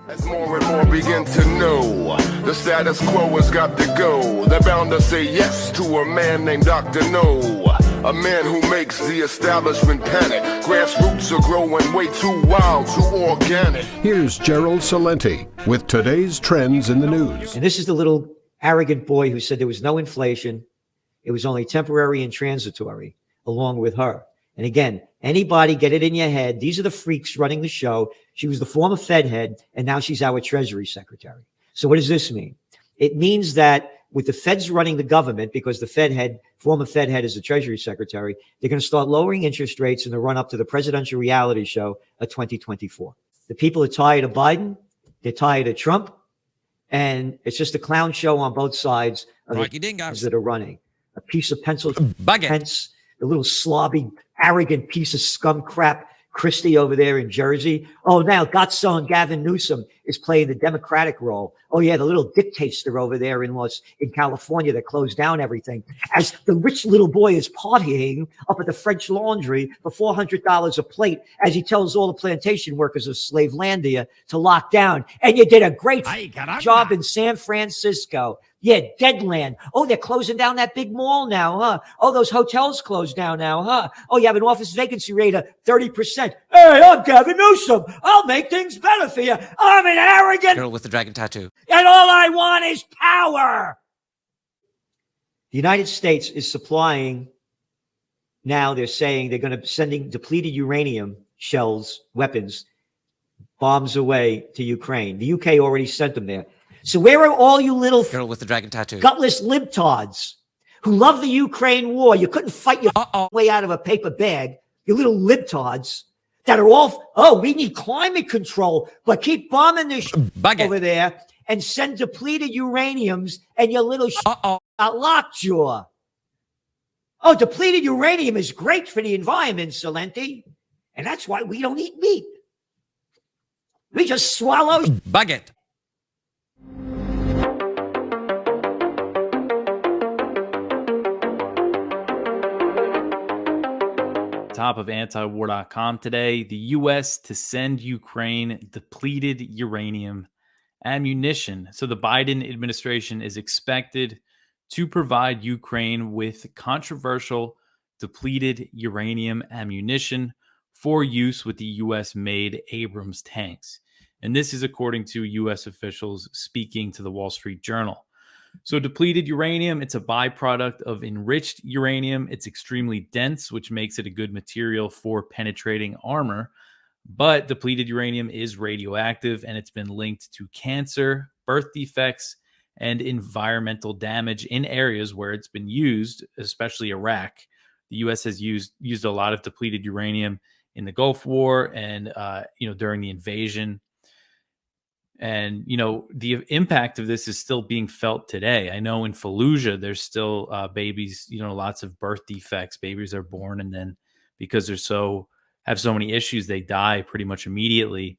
As more and more begin to know, the status quo has got to go. They're bound to say yes to a man named Dr. No, a man who makes the establishment panic. Grassroots are growing way too wild, too organic. Here's Gerald Salenti with today's trends in the news. And this is the little arrogant boy who said there was no inflation. It was only temporary and transitory, along with her. And again, anybody get it in your head. These are the freaks running the show. She was the former Fed head, and now she's our Treasury Secretary. So what does this mean? It means that with the Feds running the government, because the former Fed head is the Treasury Secretary, they're going to start lowering interest rates in the run up to the presidential reality show of 2024. The people are tired of Biden. They're tired of Trump. And it's just a clown show on both sides of the things that are running. A piece of pencil, Pence, the little slobby, arrogant piece of scum crap, Christie over there in Jersey. Oh, now Godson Gavin Newsom is playing the Democratic role. Oh, yeah, the little dictator over there in California that closed down everything. As the rich little boy is partying up at the French Laundry for $400 a plate as he tells all the plantation workers of Slavelandia to lock down. And you did a great job in San Francisco. Yeah, Deadland. Oh, they're closing down that big mall now, huh? Oh, those hotels closed down now, huh? Oh, you have an office vacancy rate of 30%. Hey, I'm Gavin Newsom. I'll make things better for you. I'm an arrogant girl with the dragon tattoo. And all I want is power. The United States is supplying, now they're saying they're going to sending depleted uranium shells, weapons, bombs away to Ukraine. The UK already sent them there. So where are all you little girl with the dragon tattoo, gutless libtards who love the Ukraine war? You couldn't fight your way out of a paper bag. You little libtards that are all, we need climate control, but keep bombing this over there and send depleted uraniums and your little lockjaw. Oh, depleted uranium is great for the environment, Salenti. And that's why we don't eat meat. We just swallow bucket. Top of antiwar.com today, the U.S. to send Ukraine depleted uranium ammunition. So the Biden administration is expected to provide Ukraine with controversial depleted uranium ammunition for use with the U.S.-made Abrams tanks. And this is according to U.S. officials speaking to the Wall Street Journal. So depleted uranium, it's a byproduct of enriched uranium. It's extremely dense, which makes it a good material for penetrating armor. But depleted uranium is radioactive, and it's been linked to cancer, birth defects, and environmental damage in areas where it's been used, especially Iraq. The U.S. has used a lot of depleted uranium in the Gulf War and during the invasion. And, the impact of this is still being felt today. I know in Fallujah, there's still babies, lots of birth defects. Babies are born, and then because have so many issues, they die pretty much immediately.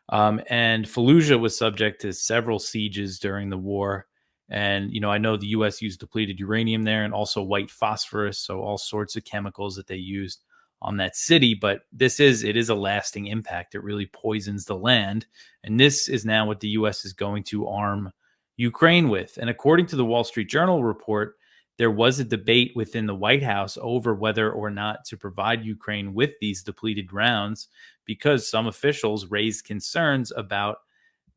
And Fallujah was subject to several sieges during the war. And, I know the U.S. used depleted uranium there and also white phosphorus. So all sorts of chemicals that they used on that city. But it is a lasting impact. It really poisons the land. And this is now what the U.S. is going to arm Ukraine with. And according to the Wall Street Journal report, there was a debate within the White House over whether or not to provide Ukraine with these depleted rounds, because some officials raised concerns about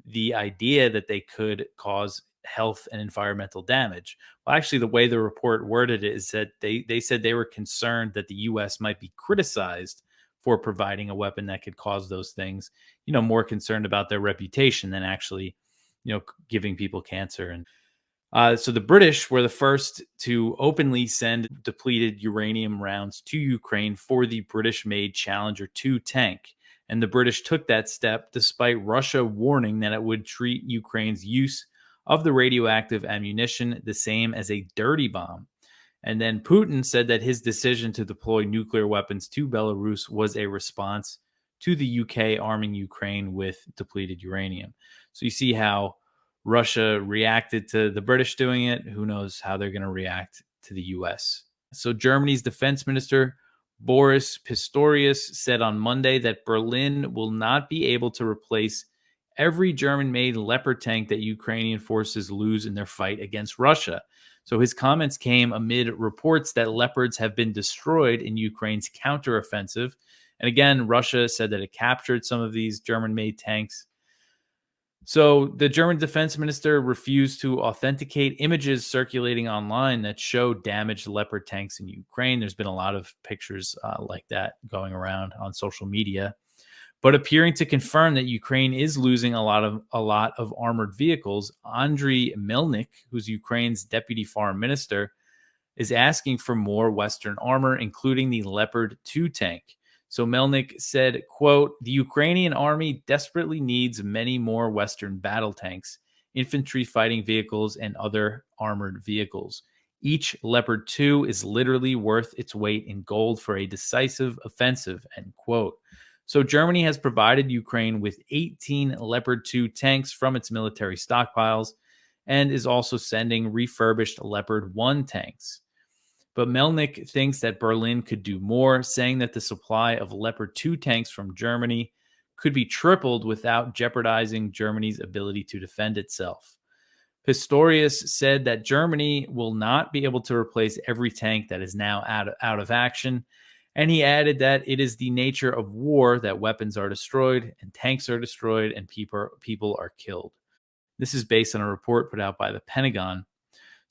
the idea that they could cause health and environmental damage. Well, actually, the way the report worded it is that they said they were concerned that the U.S. might be criticized for providing a weapon that could cause those things, more concerned about their reputation than actually, giving people cancer. And so the British were the first to openly send depleted uranium rounds to Ukraine for the British-made Challenger 2 tank. And the British took that step despite Russia warning that it would treat Ukraine's use of the radioactive ammunition the same as a dirty bomb. And then Putin said that his decision to deploy nuclear weapons to Belarus was a response to the UK arming Ukraine with depleted uranium. So you see how Russia reacted to the British doing it. Who knows how they're going to react to the US. So Germany's defense minister, Boris Pistorius, said on Monday that Berlin will not be able to replace every German-made Leopard tank that Ukrainian forces lose in their fight against Russia. So his comments came amid reports that Leopards have been destroyed in Ukraine's counteroffensive. And again, Russia said that it captured some of these German-made tanks. So the German defense minister refused to authenticate images circulating online that show damaged Leopard tanks in Ukraine. There's been a lot of pictures like that going around on social media, but appearing to confirm that Ukraine is losing a lot of armored vehicles. Andriy Melnik, who's Ukraine's deputy foreign minister, is asking for more Western armor, including the Leopard 2 tank. So Melnik said, quote, "The Ukrainian army desperately needs many more Western battle tanks, infantry fighting vehicles, and other armored vehicles. Each Leopard 2 is literally worth its weight in gold for a decisive offensive," end quote. So Germany has provided Ukraine with 18 Leopard 2 tanks from its military stockpiles and is also sending refurbished Leopard 1 tanks. But Melnik thinks that Berlin could do more, saying that the supply of Leopard 2 tanks from Germany could be tripled without jeopardizing Germany's ability to defend itself. Pistorius said that Germany will not be able to replace every tank that is now out of action, and he added that it is the nature of war that weapons are destroyed and tanks are destroyed and people are killed. This is based on a report put out by the Pentagon.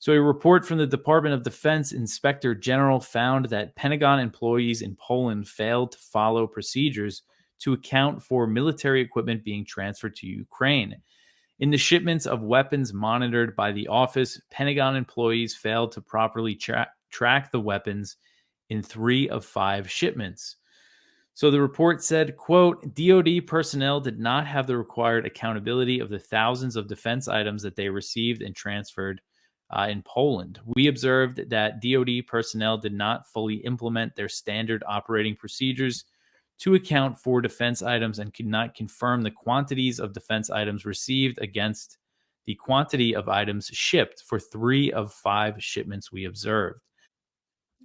So a report from the Department of Defense Inspector General found that Pentagon employees in Poland failed to follow procedures to account for military equipment being transferred to Ukraine. In the shipments of weapons monitored by the office, Pentagon employees failed to properly track the weapons in 3 of 5 shipments. So the report said, quote, "DoD personnel did not have the required accountability of the thousands of defense items that they received and transferred in Poland. We observed that DoD personnel did not fully implement their standard operating procedures to account for defense items and could not confirm the quantities of defense items received against the quantity of items shipped for 3 of 5 shipments we observed."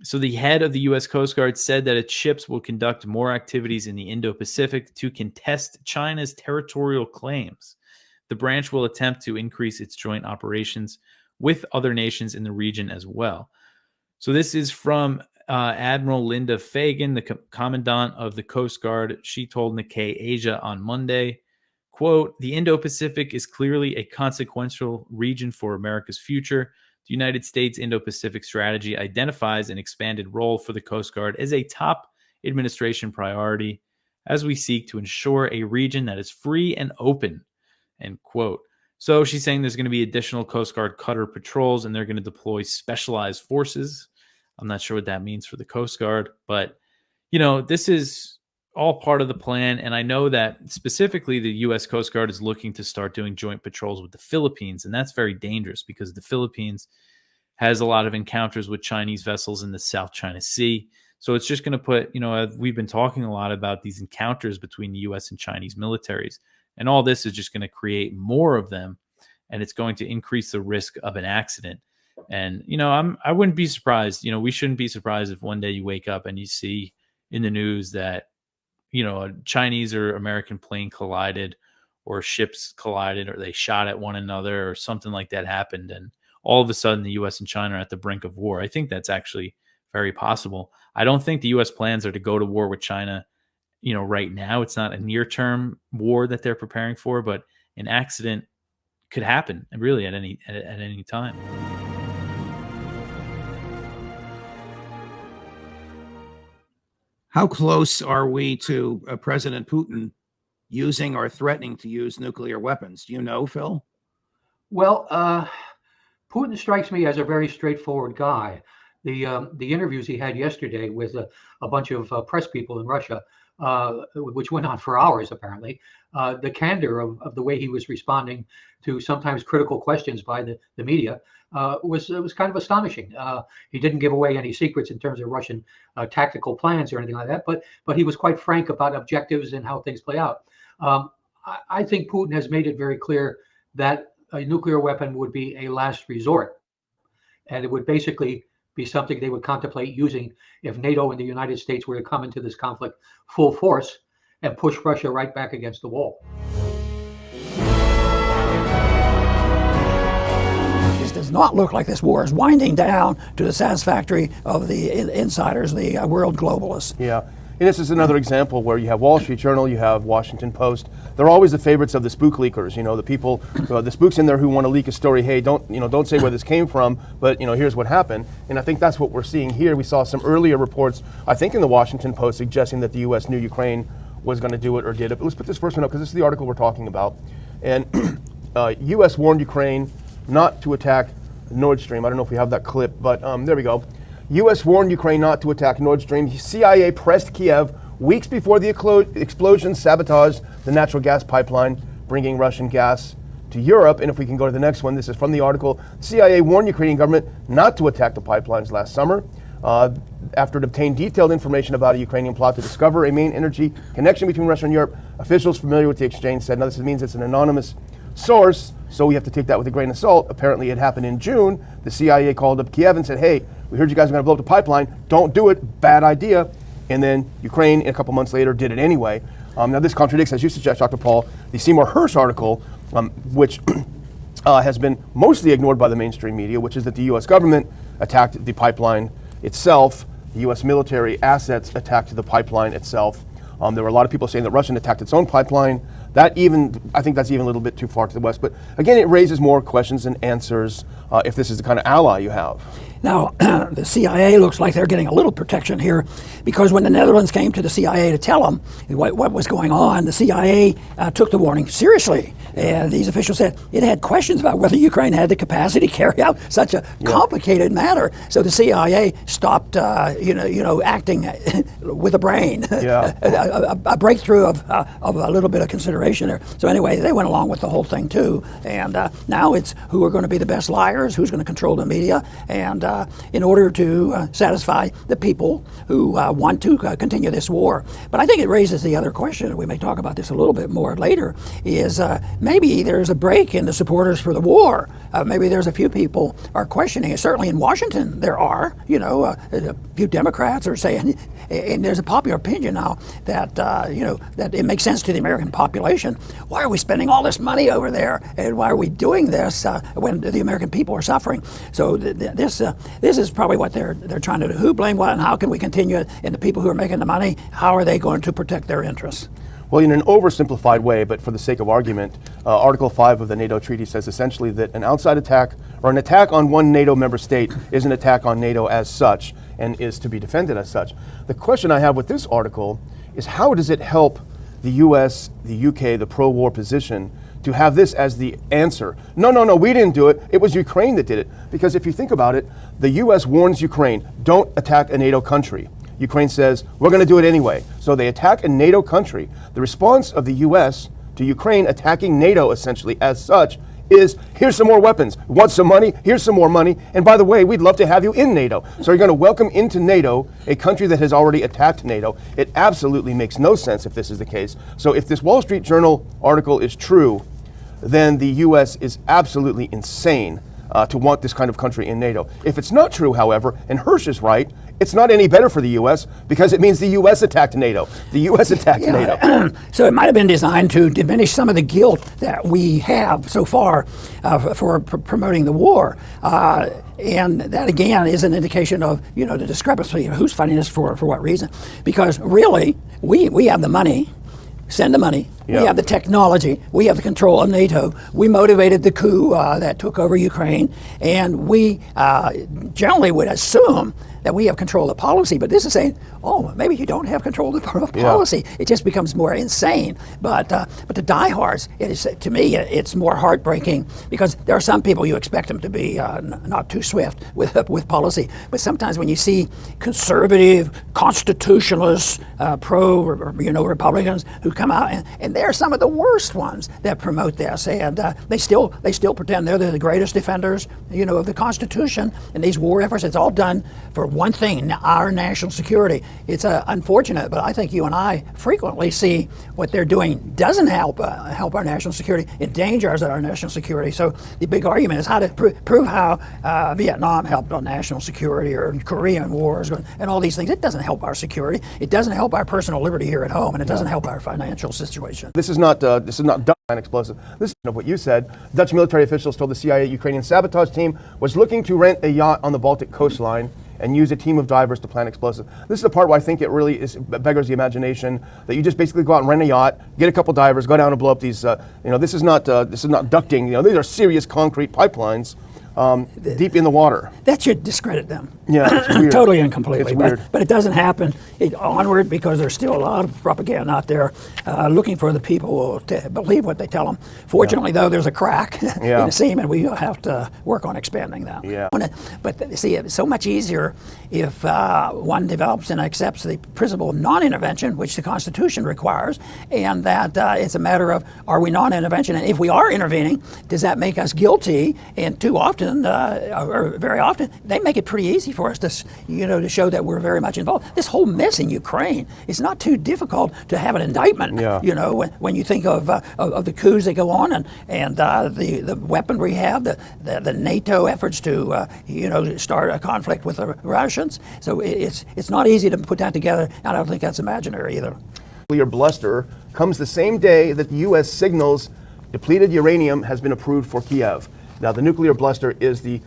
So the head of the U.S. Coast Guard said that its ships will conduct more activities in the Indo-Pacific to contest China's territorial claims. The branch will attempt to increase its joint operations with other nations in the region as well. So this is from Admiral Linda Fagan, the commandant of the Coast Guard. She told Nikkei Asia on Monday, quote, "The Indo-Pacific is clearly a consequential region for America's future. The United States Indo-Pacific strategy identifies an expanded role for the Coast Guard as a top administration priority as we seek to ensure a region that is free and open," end quote. So she's saying there's going to be additional Coast Guard cutter patrols and they're going to deploy specialized forces. I'm not sure what that means for the Coast Guard, but, you know, this is all part of the plan. And I know that specifically the U.S. Coast Guard is looking to start doing joint patrols with the Philippines. And that's very dangerous because the Philippines has a lot of encounters with Chinese vessels in the South China Sea. So it's just going to put, you know, we've been talking a lot about these encounters between the U.S. and Chinese militaries. And all this is just going to create more of them, and it's going to increase the risk of an accident. And, you know, I wouldn't be surprised. You know, we shouldn't be surprised if one day you wake up and you see in the news that, you know, a Chinese or American plane collided or ships collided or they shot at one another or something like that happened. And all of a sudden the U.S. and China are at the brink of war. I think that's actually very possible. I don't think the U.S. plans are to go to war with China, you know, right now. It's not a near-term war that they're preparing for, but an accident could happen really at any time. How close are we to President Putin using or threatening to use nuclear weapons? Do you know, Phil? Well, Putin strikes me as a very straightforward guy. The interviews he had yesterday with a bunch of press people in Russia, which went on for hours, apparently, the candor of the way he was responding to sometimes critical questions by the media was kind of astonishing. He didn't give away any secrets in terms of Russian tactical plans or anything like that, but he was quite frank about objectives and how things play out. I think Putin has made it very clear that a nuclear weapon would be a last resort, and it would basically be something they would contemplate using if NATO and the United States were to come into this conflict full force and push Russia right back against the wall. not look like this war is winding down to the satisfactory of the insiders, the world globalists. Yeah. And this is another example where you have Wall Street Journal, you have Washington Post. They're always the favorites of the spook leakers. The people, the spooks in there who want to leak a story. Hey, don't say where this came from, but here's what happened. And I think that's what we're seeing here. We saw some earlier reports, I think in the Washington Post, suggesting that the U.S. knew Ukraine was going to do it or did it. But let's put this first one up because this is the article we're talking about. And U.S. warned Ukraine not to attack Nord Stream. I don't know if we have that clip, but there we go. U.S. warned Ukraine not to attack Nord Stream. CIA pressed Kiev weeks before the explosion sabotaged the natural gas pipeline, bringing Russian gas to Europe. And if we can go to the next one, this is from the article. CIA warned Ukrainian government not to attack the pipelines last summer after it obtained detailed information about a Ukrainian plot to discover a main energy connection between Russia and Europe. Officials familiar with the exchange said, now this means it's an anonymous source, so we have to take that with a grain of salt. Apparently it happened in June. The CIA called up Kiev and said, hey, we heard you guys are going to blow up the pipeline. Don't do it. Bad idea. And then Ukraine, a couple months later, did it anyway. Now this contradicts, as you suggest, Dr. Paul, the Seymour Hersh article, which has been mostly ignored by the mainstream media, which is that the U.S. government attacked the pipeline itself. The U.S. military assets attacked the pipeline itself. There were a lot of people saying that Russia attacked its own pipeline. I think that's even a little bit too far to the west. But again, it raises more questions than answers if this is the kind of ally you have. Now, the CIA looks like they're getting a little protection here because when the Netherlands came to the CIA to tell them what was going on, the CIA took the warning seriously. And these officials said it had questions about whether Ukraine had the capacity to carry out such a complicated matter. So the CIA stopped, acting with a brain, a breakthrough of a little bit of consideration there. So anyway, they went along with the whole thing too. And now it's who are going to be the best liars, who's going to control the media, and in order to satisfy the people who want to continue this war. But I think it raises the other question, and we may talk about this a little bit more later, is maybe there's a break in the supporters for the war. Maybe there's a few people are questioning it. Certainly in Washington there are, a few Democrats are saying, and there's a popular opinion now that, that it makes sense to the American population. Why are we spending all this money over there? And why are we doing this when the American people are suffering? So this is probably what they're trying to do. Who blame what and how can we continue it? And the people who are making the money, how are they going to protect their interests? Well, in an oversimplified way, but for the sake of argument, Article 5 of the NATO Treaty says essentially that an outside attack or an attack on one NATO member state is an attack on NATO as such and is to be defended as such. The question I have with this article is how does it help the US, the UK, the pro-war position to have this as the answer? No, we didn't do it. It was Ukraine that did it. Because if you think about it, the US warns Ukraine, don't attack a NATO country. Ukraine says, we're going to do it anyway. So they attack a NATO country. The response of the US to Ukraine attacking NATO essentially as such is, here's some more weapons. Want some money? Here's some more money. And by the way, we'd love to have you in NATO. So you're going to welcome into NATO a country that has already attacked NATO. It absolutely makes no sense if this is the case. So if this Wall Street Journal article is true, then the US is absolutely insane to want this kind of country in NATO. If it's not true, however, and Hersh is right, it's not any better for the U.S. because it means the U.S. attacked NATO. The U.S. attacked NATO. So it might have been designed to diminish some of the guilt that we have so far for promoting the war. And that, again, is an indication of, the discrepancy of who's funding this for what reason. Because really, we have the money. Send the money. We have the technology. We have the control of NATO. We motivated the coup that took over Ukraine. And we generally would assume that we have control of policy. But this is saying, maybe you don't have control of policy. It just becomes more insane. But the diehards, to me, it's more heartbreaking because there are some people you expect them to be not too swift with policy. But sometimes when you see conservative, constitutionalists, Republicans who come out, and they're some of the worst ones that promote this, and they still pretend they're the greatest defenders, of the Constitution and these war efforts. It's all done for one thing: our national security. It's unfortunate, but I think you and I frequently see what they're doing doesn't help our national security. It endangers our national security. So the big argument is how to prove how Vietnam helped on national security or Korean wars and all these things. It doesn't help our security. It doesn't help our personal liberty here at home, and it doesn't help our financial situation. Russian. This is not Dutch explosive. This is what you said. Dutch military officials told the CIA Ukrainian sabotage team was looking to rent a yacht on the Baltic coastline and use a team of divers to plant explosives. This is the part where I think it really beggars the imagination, that you just basically go out and rent a yacht, get a couple divers, go down and blow up these. This is not ducting. These are serious concrete pipelines. Deep in the water. That should discredit them. Yeah, it's weird. Totally and completely. It's weird. But it doesn't happen. Onward, because there's still a lot of propaganda out there looking for the people to believe what they tell them. Fortunately, though, there's a crack in the seam, and we have to work on expanding that. Yeah. But see, it's so much easier if one develops and accepts the principle of non-intervention, which the Constitution requires, and that it's a matter of, are we non-intervention? And if we are intervening, does that make us guilty? And too often, or very often, they make it pretty easy for us to show that we're very much involved. This whole mess in Ukraine, it's not too difficult to have an indictment. Yeah. When you think of the coups that go on and the weaponry we have, the NATO efforts to start a conflict with the Russians. So it's not easy to put that together. And I don't think that's imaginary either. Nuclear bluster comes the same day that the U.S. signals depleted uranium has been approved for Kiev. Now, the nuclear bluster is the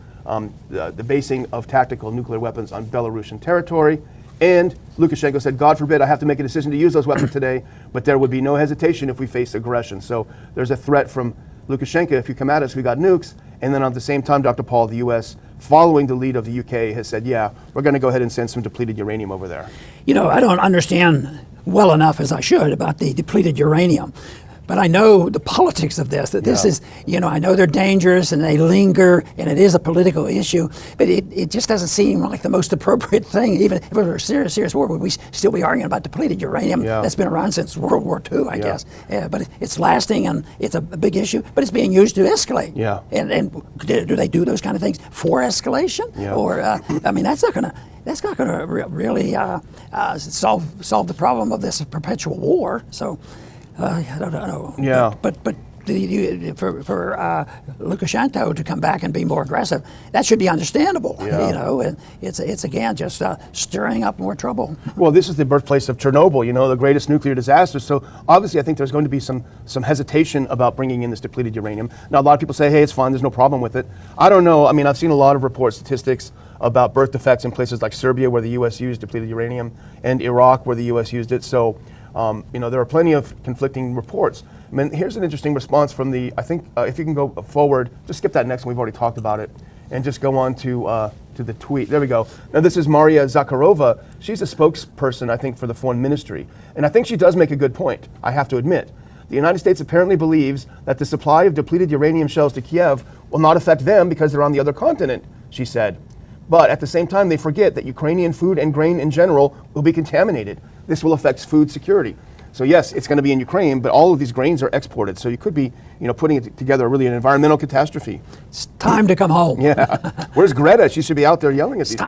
basing of tactical nuclear weapons on Belarusian territory. And Lukashenko said, God forbid I have to make a decision to use those weapons today, but there would be no hesitation if we face aggression. So there's a threat from Lukashenko, if you come at us, we got nukes. And then at the same time, Dr. Paul, the U.S., following the lead of the UK, has said, yeah, we're going to go ahead and send some depleted uranium over there. I don't understand well enough as I should about the depleted uranium. But I know the politics of this, that this is, I know they're dangerous and they linger and it is a political issue, but it just doesn't seem like the most appropriate thing. Even if it were a serious war, would we still be arguing about depleted uranium that's been around since World War II, I guess. But it's lasting and it's a big issue, but it's being used to escalate. Yeah. And do they do those kind of things for escalation? Yeah. Or, that's not going to really solve the problem of this perpetual war. So. I don't know. Yeah. But for Lukashenko to come back and be more aggressive, that should be understandable. Yeah. And it's again just stirring up more trouble. Well, this is the birthplace of Chernobyl, the greatest nuclear disaster. So obviously, I think there's going to be some hesitation about bringing in this depleted uranium. Now, a lot of people say, hey, it's fine, there's no problem with it. I don't know. I mean, I've seen a lot of reports, statistics about birth defects in places like Serbia, where the U.S. used depleted uranium, and Iraq, where the U.S. used it. So. There are plenty of conflicting reports. I mean, here's an interesting response from if you can go forward, just skip that next one, we've already talked about it, and just go on to the tweet. There we go. Now, this is Maria Zakharova. She's a spokesperson, I think, for the foreign ministry. And I think she does make a good point, I have to admit. The United States apparently believes that the supply of depleted uranium shells to Kiev will not affect them because they're on the other continent, she said. But at the same time, they forget that Ukrainian food and grain in general will be contaminated. This will affect food security. So yes, it's going to be in Ukraine, but all of these grains are exported. So you could be, putting it together really an environmental catastrophe. It's time to come home. Yeah. Where's Greta? She should be out there yelling at these.